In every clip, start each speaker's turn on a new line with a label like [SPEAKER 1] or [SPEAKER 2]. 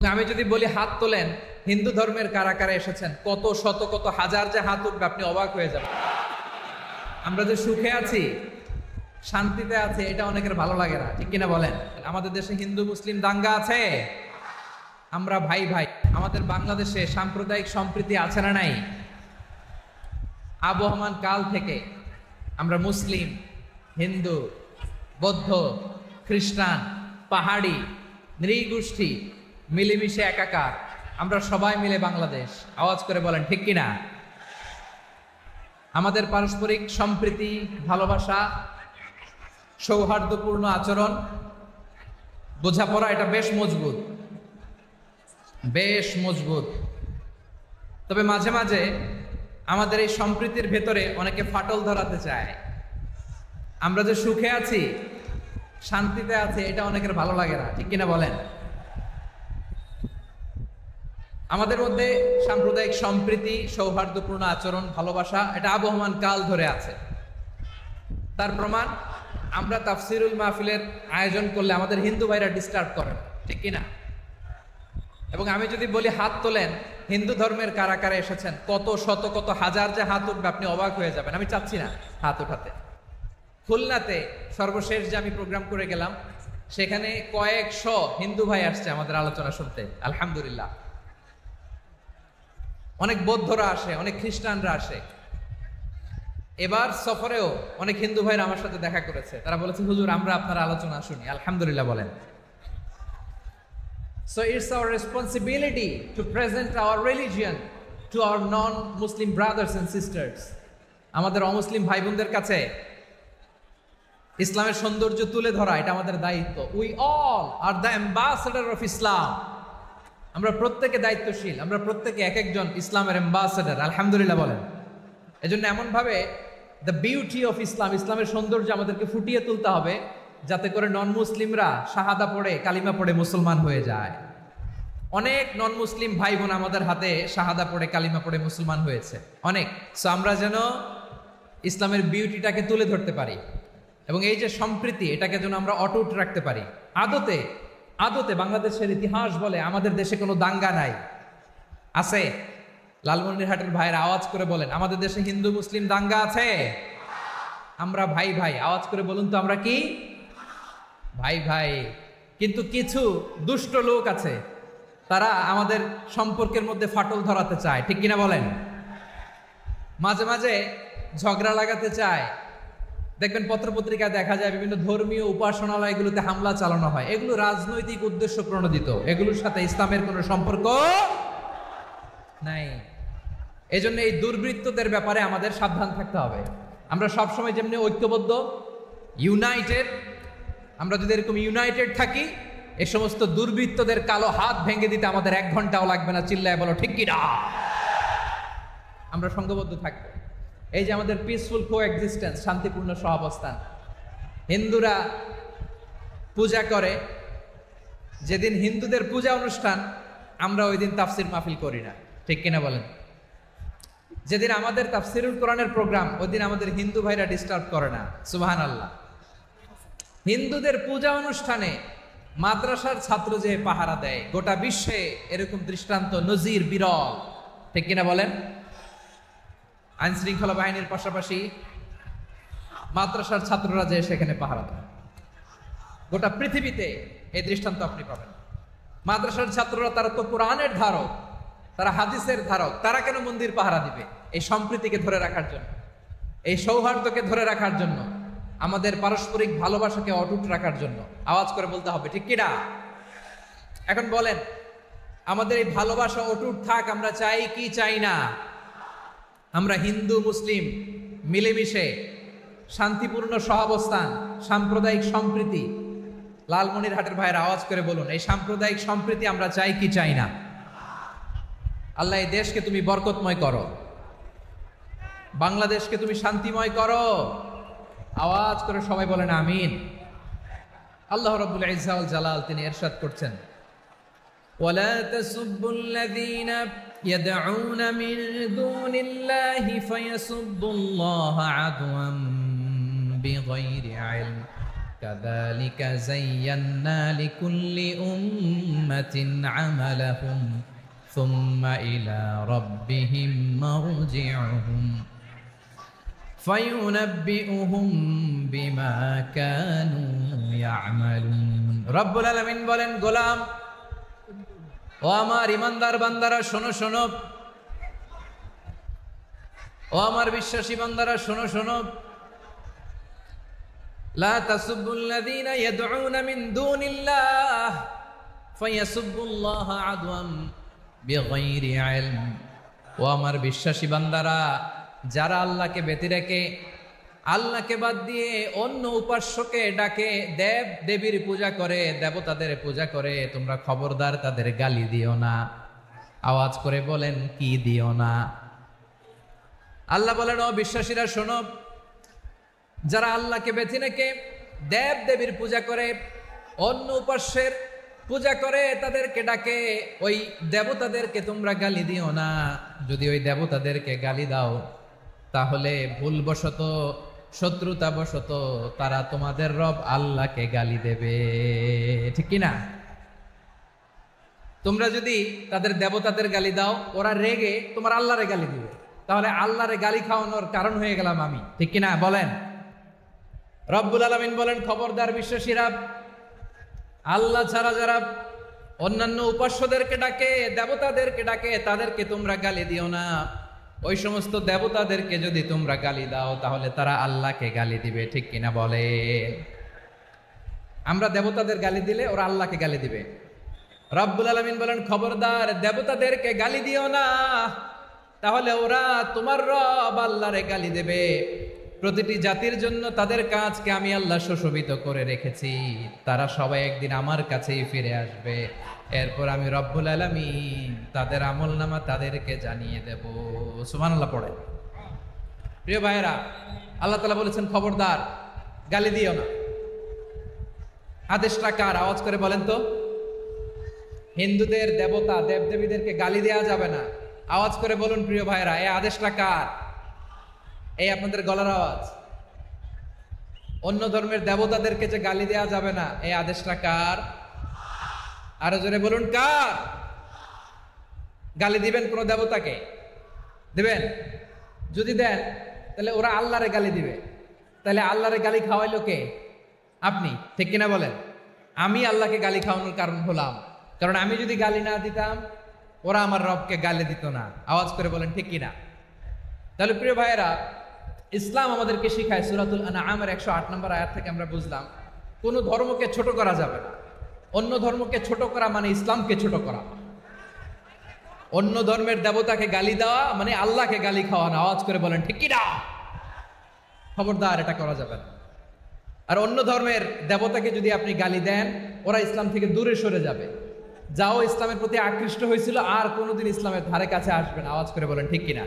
[SPEAKER 1] আমি যদি বলি হাত তোলেন, হিন্দু ধর্মের কারা কারা এসেছেন, কত শত কত হাজার যে হাত উঠবে, আপনি অবাক হয়ে যাবেন। আমরা যে সুখে আছি, শান্তিতে আছে, এটা অনেকের ভালো লাগে না, ঠিক কিনা বলেন? আমাদের দেশে হিন্দু মুসলিম দাঙ্গা আছে, আমরা ভাই ভাই। আমাদের বাংলাদেশে সাম্প্রদায়িক সম্প্রীতি আছে না নাই? আবহমান কাল থেকে আমরা মুসলিম, হিন্দু, বৌদ্ধ, খ্রিস্টান, পাহাড়ি, নৃগোষ্ঠী মিলেমিশে একাকার, আমরা সবাই মিলে বাংলাদেশ। আওয়াজ করে বলেন ঠিক কিনা? আমাদের পারস্পরিক সম্প্রীতি, ভালোবাসা, সৌহার্দ্যপূর্ণ আচরণ, বোঝাপড়া, এটা বেশ মজবুত, বেশ মজবুত। তবে মাঝে মাঝে আমাদের এই সম্প্রীতির ভেতরে অনেকে ফাটল ধরাতে চায়। আমরা যে সুখে আছি, শান্তিতে আছে, এটা অনেকের ভালো লাগে না, ঠিক কিনা বলেন? আমাদের মধ্যে সাম্প্রদায়িক সম্প্রীতি, সৌহার্দ্যপূর্ণ আচরণ, ভালোবাসা, এটা আবহমান কাল ধরে আছে। তার প্রমাণ, আমরা তাফসিরুল মাহফিলের আয়োজন করলে আমাদের হিন্দু ভাইরা ডিস্টার্ব করেন, ঠিক কিনা? এবং আমি যদি বলি হাত তোলেন, হিন্দু ধর্মের কারা কারা এসেছেন, কত শত কত হাজার যে হাত উঠবে, আপনি অবাক হয়ে যাবেন। আমি চাচ্ছি না হাত উঠাতে। খুলনাতে সর্বশেষ যে আমি প্রোগ্রাম করে গেলাম, সেখানে কয়েকশো হিন্দু ভাই আসছে আমাদের আলোচনা শুনতে, আলহামদুলিল্লাহ। অনেক বৌদ্ধরা আসে, অনেক খ্রিস্টানরা আসে। এবার সফরেও অনেক হিন্দু ভাইরা আমার সাথে দেখা করেছে। তারা বলেছে, হুজুর, আমরা আপনার আলোচনা শুনি। আলহামদুলিল্লাহ বলেন। So it's our responsibility to present our religion to our non-Muslim brothers and sisters. আমাদের অমুসলিম ভাই বোনদের কাছে ইসলামের সৌন্দর্য তুলে ধরা, এটা আমাদের দায়িত্ব। We all are the ambassador of Islam. আমরা প্রত্যেকে দায়িত্বশীল, আমরা প্রত্যেকে এক একজন ইসলামের অ্যাম্বাসেডর। আলহামদুলিল্লাহ বলেন। এজন্য এমন ভাবে দ্য বিউটি অফ ইসলাম, ইসলামের সৌন্দর্য আমাদেরকে ফুটিয়ে তুলতে হবে, যাতে করে নন মুসলিমরা শাহাদা পড়ে, কালিমা পড়ে মুসলমান হয়ে যায়। অনেক নন মুসলিম ভাই বোন আমাদের হাতে শাহাদা পড়ে, কালিমা পড়ে মুসলমান হয়েছে, অনেক। সো আমরা যেন ইসলামের বিউটিটাকে তুলে ধরতে পারি, এবং এই যে সম্প্রীতি, এটাকে যেন আমরা অটুট রাখতে পারি। আদতে আদতে বাংলাদেশের ইতিহাস বলে আমাদের দেশে কোনো দাঙ্গা নাই। আছে? লালমনিরহাটের ভাইয়ের আওয়াজ করে বলেন, আমাদের দেশে হিন্দু মুসলিম দাঙ্গা আছে? আমরা ভাই ভাই। আওয়াজ করে বলুন তো, আমরা কি ভাই ভাই? কিন্তু কিছু দুষ্ট লোক আছে, তারা আমাদের সম্পর্কের মধ্যে ফাটল ধরাতে চায়, ঠিক কিনা বলেন? মাঝে মাঝে ঝগড়া লাগাতে চায়। দেখবেন পত্রপত্রিকায় দেখা যায় বিভিন্ন ধর্মীয় উপাসনালয়গুলোতে হামলা চালানো হয়। এগুলো রাজনৈতিক উদ্দেশ্য প্রণোদিত, এগুলোর সাথে ইসলামের কোনো সম্পর্ক নাই। এজন্য এই দুর্বৃত্তদের ব্যাপারে আমাদের সাবধান থাকতে হবে। আমরা সবসময় যেমনি ঐক্যবদ্ধ, ইউনাইটেড, আমরা যদি এরকম ইউনাইটেড থাকি, এই সমস্ত দুর্বৃত্তদের কালো হাত ভেঙে দিতে আমাদের 1 ঘন্টাও লাগবে না। চিল্লায় বলো ঠিক কিনা? আমরা সংঘবদ্ধ থাকবো। এই যে আমাদের পিসফুল কোএক্সিস্টেন্স, শান্তিপূর্ণ সহাবস্থান। হিন্দুরা পূজা করে, যেদিন হিন্দুদের পূজা অনুষ্ঠান, আমরা ওই দিন তাফসির মাহফিল করি না, ঠিক কিনা বলেন? যেদিন আমাদের তাফসিরুল কোরআনের প্রোগ্রাম, ওই দিন আমাদের হিন্দু ভাইরা ডিস্টার্ব করে না। সুবহানাল্লাহ। হিন্দুদের পূজা অনুষ্ঠানে মাদ্রাসার ছাত্র যে পাহারা দেয়, গোটা বিশ্বে এরকম দৃষ্টান্ত, নজির বিরল, ঠিক কিনা বলেন? আইন শৃঙ্খলা বাহিনীর পাশাপাশি মাদ্রাসার ছাত্ররা যে সেখানে পাহারা দেয়, গোটা পৃথিবীতে এই দৃষ্টান্ত আপনি পাবেন। মাদ্রাসার ছাত্ররা, তারা তো কোরআনের ধারক, তারা হাদিসের ধারক, তারা কেন মন্দির পাহারা দিবে? এই সম্প্রীতিকে ধরে রাখার জন্য, এই সৌহার্দ্যকে ধরে রাখার জন্য, আমাদের পারস্পরিক ভালোবাসাকে অটুট রাখার জন্য। আওয়াজ করে বলতে হবে ঠিক কিনা? এখন বলেন, আমাদের এই ভালোবাসা অটুট থাক, আমরা চাই কি চাই না? আমরা হিন্দু মুসলিম মিলেমিশে শান্তিপূর্ণ সহাবস্থান, সাম্প্রদায়িক সম্প্রীতি। লালমনিরহাটের ভাইয়ের আওয়াজ করে বলুন, এই সাম্প্রদায়িক সম্প্রীতি আমরা চাই কি চাই না? আল্লাহ এই দেশকে তুমি বরকতময় করো, বাংলাদেশকে তুমি শান্তিময় করো। আওয়াজ করে সবাই বলেন আমিন। আল্লাহ রাব্বুল ইজ্জা ওয়াল জালাল তিনি ইরশাদ করছেন, ওয়ালা তাসুব্বুল্লাযীনা ইয়াদউনা মিন দুনিল্লাহি ফায়াসুব্বুল্লাহা আদওয়ান বিগাইরি ইলম কাযালিকা যায়্যান্না লিকুল্লি উম্মাতিন আমালাহুম সুম্মা ইলা রাব্বিহিম মারজিউহুম ফায়ুনাব্বিউহুম বিমা কানু ইয়ামালুন। রব্বুল আলামিন বলেন, গোলাম ও আমার ইমানদার বান্দারা শোনো শোনো, ও আমার বিশ্বাসী বান্দারা শোনো শোনো, লা তাসুবুল্লাযীনা ইয়াদউনা মিন দুনিল্লাহ ফায়াসুবুল্লাহ আদওয়াম বিগাইরি ইলম। ও আমার বিশ্বাসী বান্দারা, যারা আল্লাহকে ব্যতি রেখে, আল্লাহকে বাদ দিয়ে অন্য উপাস্যকে ডাকে, দেব দেবীর পূজা করে, দেবতাদের পূজা করে, তোমরা খবরদার তাদের গালি দিও না। আওয়াজ করে বলেন, কি দিও না? আল্লাহ বলেন, ও বিশ্বাসীরা শোনো, যারা আল্লাহকে বেছে রেখে দেব দেবীর পূজা করে, অন্য উপাস্যের পূজা করে, তাদেরকে ডাকে, ওই দেবতাদেরকে তোমরা গালি দিও না। যদি ওই দেবতাদেরকে গালি দাও, তাহলে ভুলবশত, শত্রুতাবশত তারা তোমাদের রব আল্লাহকে গালি দেবে, ঠিক কিনা? তোমরা যদি তাদের দেবতাদের গালি দাও, ওরা রেগে তোমার আল্লাহরে গালি দিবে, তাহলে আল্লাহরে গালি খাওয়ানোর কারণ হয়ে গেলাম আমি, ঠিক কিনা বলেন? রব্বুল আলামিন বলেন, খবরদার বিশ্বাসীরা, আল্লাহ ছাড়া যারা অন্যান্য উপাস্যদেরকে ডাকে, দেবতাদেরকে ডাকে, তাদেরকে তোমরা গালি দিও না। ওই সমস্ত দেবতাদেরকে যদি তোমরা গালি দাও, তাহলে তারা আল্লাহকে গালি দিবে, ঠিক কিনা বলে? আমরা দেবতাদের গালি দিলে ওরা আল্লাহকে গালি দিবে। রব্বুল আলামিন বলেন, খবরদার দেবতাদেরকে গালি দিও না, তাহলে ওরা তোমার রব আল্লাহরে গালি দেবে। প্রতিটি জাতির জন্য তাদের কাজকে আমি আল্লাহ সুশোভিত করে রেখেছি, তারা সবাই একদিন আমার কাছেই ফিরে আসবে। এরপর আমি রব্বুল আলামিন তাদের আমলনামা তাদেরকে জানিয়ে দেব। সুবহানাল্লাহ পড়ে। প্রিয় ভাইয়েরা, আল্লাহ তাআলা বলেছেন, খবরদার গালি দিও না। আদেশটা কার? আওয়াজ করে বলেন তো। হিন্দুদের দেবতা দেবদেবীদেরকে গালি দেওয়া যাবে না। আওয়াজ করে বলুন প্রিয় ভাইয়েরা, এই আদেশটা কার? এই আপনাদের গলার আওয়াজ। অন্য ধর্মের দেবতাদেরকে যে গালি দেওয়া যাবে না, এই আদেশটা কার? আরো জোরে বলুন, কার? গালি দিবেন কোন দেবতাকে? দিবেন? যদি দেন, তাহলে ওরা আল্লাহরে গালি দিবে। তাহলে আল্লাহরে গালি খাওয়াইলো কে? আপনি, ঠিক কিনা বলেন? আমি আল্লাহকে গালি খাওয়ানোর কারণ হলাম, কারণ আমি যদি গালি না দিতাম, ওরা আমার রবকে গালি দিত না। আওয়াজ করে বলেন, ঠিক কিনা? তাহলে প্রিয় ভাইয়েরা, ইসলাম আমাদেরকে শিখায়, সূরাতুল আনআমের 108 নম্বর আয়াত থেকে আমরা বুঝলাম, কোন ধর্মকে ছোট করা যাবে না। অন্য ধর্মকে ছোট করা মানে ইসলামকে ছোট করা। অন্য ধর্মের দেবতাকে গালি দেওয়া মানে আল্লাহকে গালি খাওয়ানো। আওয়াজ করে বলেন, ঠিক কিনা? খবরদার, এটা করা যাবে না। আর অন্য ধর্মের দেবতাকে যদি আপনি গালি দেন, ওরা ইসলাম থেকে দূরে সরে যাবে। যাও ইসলামের প্রতি আকৃষ্ট হয়েছিল, আর কোনোদিন ইসলামের ধারে কাছে আসবে না। আওয়াজ করে বলেন, ঠিক কিনা?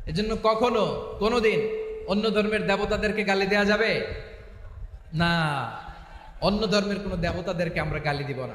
[SPEAKER 1] এজন্য কখনো কোনোদিন অন্য ধর্মের দেবতাদেরকে গালি দেওয়া যাবে না। অন্য ধর্মের কোনো দেবতাদেরকে আমরা গালি দিব না,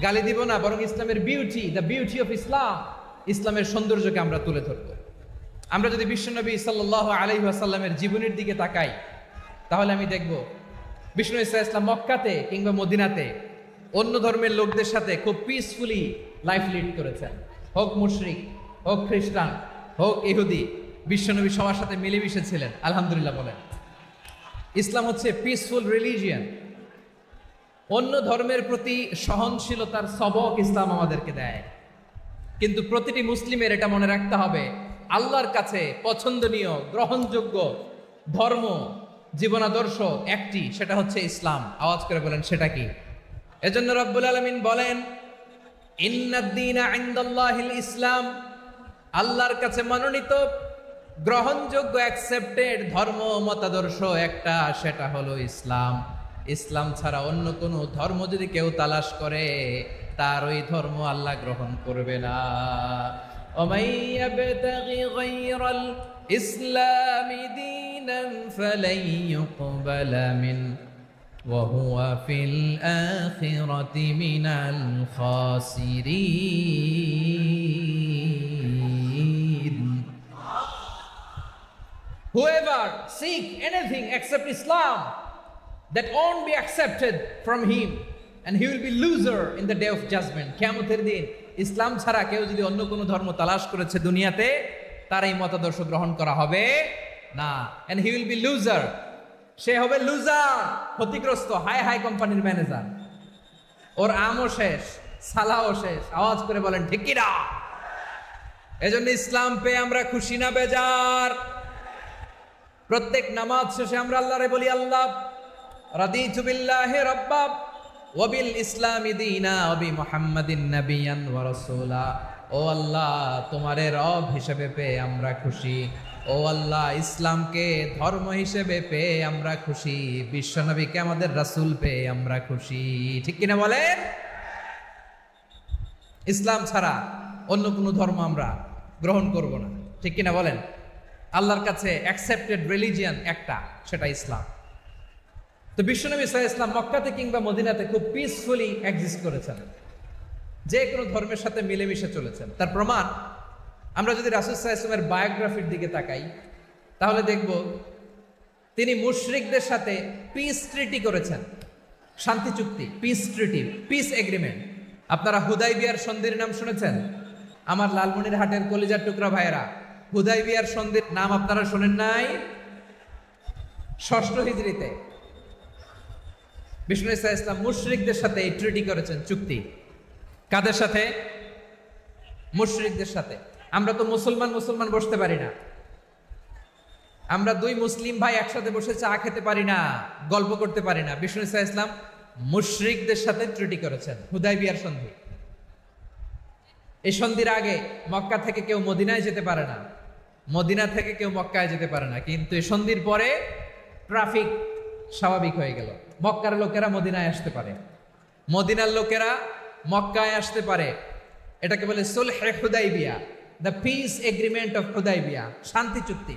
[SPEAKER 1] গালি দিব না, বরং ইসলামের beauty, the beauty of Islam, ইসলামের সৌন্দর্যকে আমরা তুলে ধরবো। আমরা যদি বিশ্বনবী সাল্লাল্লাহু আলাইহি ওয়াসাল্লামের জীবনের দিকে তাকাই, তাহলে আমি দেখব বিষ্ণু ইসলাম মক্কাতে কিংবা মদিনাতে অন্য ধর্মের লোকদের সাথে খুব পিসফুলি লাইফ লিড করেছেন। হোক মুশরিক, হোক খ্রিস্টান, হোক ইহুদি, বিশ্বনবী সবার সাথে মিলেমিশে ছিলেন। আলহামদুলিল্লাহ বলেন। ইসলাম হচ্ছে পিসফুল রিলিজিয়ান। অন্য ধর্মের প্রতি সহনশীলতার সবক ইসলাম আমাদেরকে দেয়। কিন্তু প্রতিটি মুসলিমের এটা মনে রাখতে হবে, আল্লাহর কাছে পছন্দনীয়, গ্রহণযোগ্য ধর্ম, জীবনাদর্শ একটি, সেটা হচ্ছে ইসলাম। আওয়াজ করে বলেন, সেটা কি? এজন্য রব্বুল আলামিন বলেন, ইন্নাদ-দীনা ইনদাল্লাহিল ইসলাম, আল্লাহর কাছে মনোনীত, গ্রহণযোগ্য, অ্যাকসেপ্টেড ধর্ম মতাদর্শ একটা, সেটা হলো ইসলাম। ইসলাম ছাড়া অন্য কোনো ধর্ম যদি কেউ তালাশ করে, তার ওই ধর্ম আল্লাহ গ্রহণ করবে না। ওমাই ইয়াবতাগি গায়রাল ইসলামি দীনান ফালাই ইউকবালা মিন ওয়া হুয়া ফিল আখিরাতি মিনাল খাসিরিন। Whoever seek anything except Islam that won't be accepted from him, and he will be loser in the day of judgment. কিয়ামতের দিন ইসলাম ছাড়া কেউ যদি অন্য কোনো ধর্ম তালাশ করেছে দুনিয়াতে, তার এই মতাদর্শ গ্রহণ করা হবে না, and he will be loser. সে হবে লুজার, ক্ষতিগ্রস্ত, হাই হাই কোম্পানির ম্যানেজার। ওর আমও শেষ, সালাও শেষ। আওয়াজ করে বলেন ঠিক কি না? এজন্য ইসলাম পেয়ে আমরা খুশি না বেজার? প্রত্যেক নামাজ শেষে আমরা আল্লাহরে বলি, আল্লাহ রাদিতু বিল্লাহি রাব্বা ওয়া বিল ইসলামি দীনা ওয়া বি মুহাম্মাদিন নাবিয়ান ওয়া রাসূলা। ও আল্লাহ, তোমারে রব হিসেবে পেয়ে আমরা খুশি। ও আল্লাহ, ইসলামকে ধর্ম হিসেবে পেয়ে আমরা খুশি। বিশ্বনবীকে আমাদের রাসূল পেয়ে আমরা খুশি। ঠিক কিনা বলেন? ইসলাম ছাড়া অন্য কোনো ধর্ম আমরা গ্রহণ করব না। ঠিক কিনা বলেন? আল্লাহর কাছে অ্যাকসেপ্টেড রিলিজিয়ান একটা, সেটা ইসলাম। তো বিশ্বনবী সাল্লাল্লাহু আলাইহি ওয়াসাল্লাম মক্কাতে কিংবা মদিনাতে খুব পিসফুলি এক্সিস্ট করেছেন, যে কোনো ধর্মের সাথে মিলেমিশে চলেছেন। তার প্রমাণ আমরা যদি রাসূল সাল্লাল্লাহু আলাইহি ওয়াসাল্লামের বায়োগ্রাফির দিকে তাকাই, তাহলে দেখব তিনি মুশরিকদের সাথে পিস ট্রিটি করেছেন, শান্তি চুক্তি, পিস ট্রিটি, পিস এগ্রিমেন্ট। আপনারা হুদাইবিয়ার সন্ধির নাম শুনেছেন? আমার লালমনিরহাটের কলিজার টুকরা ভাইয়েরা, হুদাইবিয়ার সন্ধির নাম আপনারা শোনেন নাই? 6ষ্ঠ হিজরিতে বিষ্ণু ঈসা ইসলাম মুশরিকদের সাথে এই ট্রিটি করেছেন, চুক্তি। কাদের সাথে? মুশরিকদের সাথে। আমরা তো মুসলমান বসতে পারি না, আমরা দুই মুসলিম ভাই একসাথে বসে চা খেতে পারি না, গল্প করতে পারি না। বিষ্ণু ঈসা ইসলাম মুশরিকদের সাথে ট্রিটি করেছেন, হুদাইবিয়ার সন্ধি। এই সন্ধির আগে মক্কা থেকে কেউ মদিনায় যেতে পারে না, মদিনা থেকে কেউ মক্কায় যেতে পারে না। কিন্তু এই সন্ধির পরে ট্রাফিক স্বাভাবিক হয়ে গেল। মক্কার লোকেরা মদিনায় আসতে পারে, মদিনার লোকেরা মক্কায় আসতে পারে। এটাকে বলে সুলহে হুদাইবিয়া, দ্য পিস এগ্রিমেন্ট অফ হুদাইবিয়া, শান্তি চুক্তি।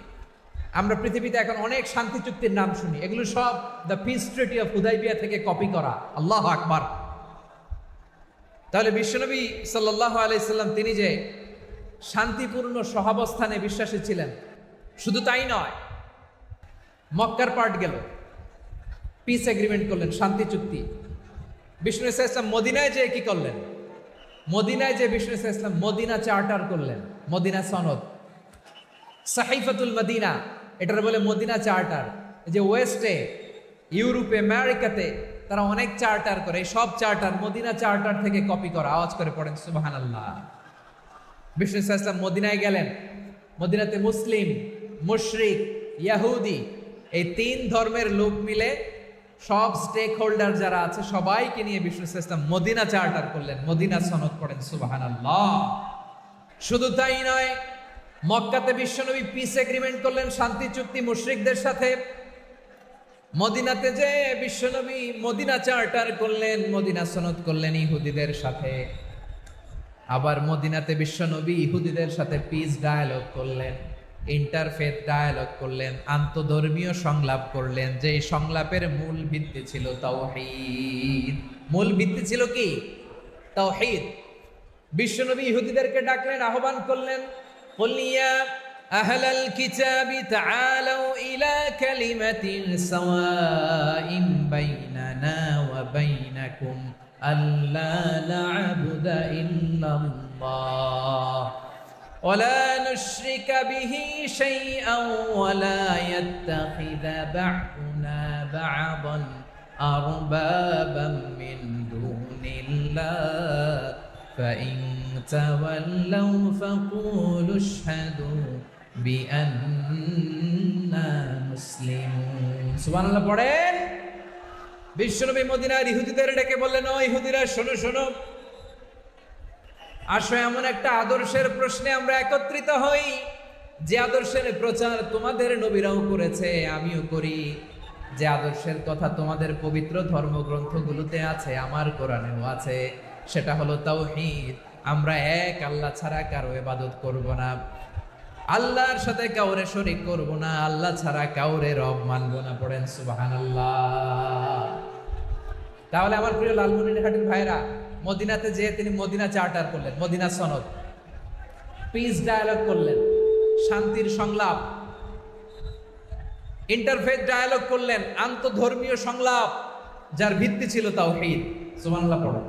[SPEAKER 1] আমরা পৃথিবীতে এখন অনেক শান্তি চুক্তির নাম শুনি, এগুলো সব the piece treaty of Hudaibiya থেকে কপি করা। আল্লাহু আকবার। তাহলে বিশ্বনবী সাল্লাল্লাহু আলাইহি সাল্লাম তিনি যে শান্তিপূর্ণ সহাবস্থানে বিশ্বাসী ছিলেন, শুধু তাই নয়, মক্কার পার্ট গেল, পিস এগ্রিমেন্ট করলেন, শান্তি চুক্তি। বিষ্ণু ঈসা ইসলাম মদিনায় যে কি করলেন? মদিনায় যে বিষ্ণু ঈসা ইসলাম মদিনা চার্টার করলেন, মদিনা সনদ, সাহিফাতুল মদিনা, এটার বলে মদিনা চার্টার। যে ওয়েস্টে, ইউরোপে, আমেরিকাতে তারা অনেক চার্টার করে, সব চার্টার মদিনা চার্টার থেকে কপি করা। আওয়াজ করে পড়েন সুবহানাল্লাহ। বিষ্ণু ঈসা ইসলাম মদিনায় গেলেন, মদিনাতে মুসলিম, মুশরিক, ইয়াহুদি, এই 3 ধর্মের লোক মিলে সব স্টেক হোল্ডার যারা আছে সবাইকে নিয়ে বিষ্ণু ঈসা ইসলাম মদিনা চার্টার করলেন, মদিনা সনদ। পড়েন সুবহানাল্লাহ। শুধু তাই নয়, মক্কাতে বিশ্বনবী পিস এগ্রিমেন্ট করলেন, শান্তি চুক্তি মুশরিকদের সাথে। মদিনাতে যে বিশ্বনবী মদিনা চার্টার করলেন, মদিনা সনদ করলেন ইহুদিদের সাথে। আবার মদিনাতে বিশ্বনবী ইহুদিদের সাথে পিস ডায়ালগ করলেন, ইন্টারফেথ ডায়ালগ করলেন, আন্তধর্মীয় সংলাপ করলেন। যে সংলাপের মূল ভিত্তি ছিল তাওহীদ। মূল ভিত্তি ছিল কি? তাওহীদ। বিশ্বনবী ইহুদিদেরকে ডাকলেন, আহ্বান করলেন, قل يا أهل الكتاب تعالوا إلى كلمة سواء بيننا وبينكم ألا نعبد إلا الله ولا نشرك به شيئا ولا يتخذ بعضنا بعضا أربابا من دون الله فإن تولوا فقولوا اشهدوا بأننا مسلمون। সুবহানাল্লাহ পড়েন। বিশ্বনবী মদিনার ইহুদিদের ডেকে বললেন, ও ইহুদিরা, শোনো শোনো, আসো এমন একটা আদর্শের প্রশ্নে আমরা একত্রিত হই, যে আদর্শের প্রচার তোমাদের নবীরাও করেছে, আমিও করি, যে আদর্শের কথা তোমাদের পবিত্র ধর্মগ্রন্থগুলোতে আছে, আমার কোরআনেও আছে। সেটা হলো তাওহীদ। আমরা এক আল্লাহ ছাড়া কারো ইবাদত করব না, আল্লাহর সাথে কাউরে শরীক করব না, আল্লাহ ছাড়া কাউরে রব মানব না। পড়েন সুবহানাল্লাহ। তাহলে আমার প্রিয় লালমনিরহাটের ভাইরা, মদিনাতে যে তিনি মদিনা চার্টার করলেন, মদিনা সনদ, পিস ডায়ালগ করলেন, শান্তির সংলাপ, ইন্টারফেথ ডায়ালগ করলেন, আন্তধর্মীয় সংলাপ যার ভিত্তি ছিল তাওহীদ। সুবহানাল্লাহ পড়ো।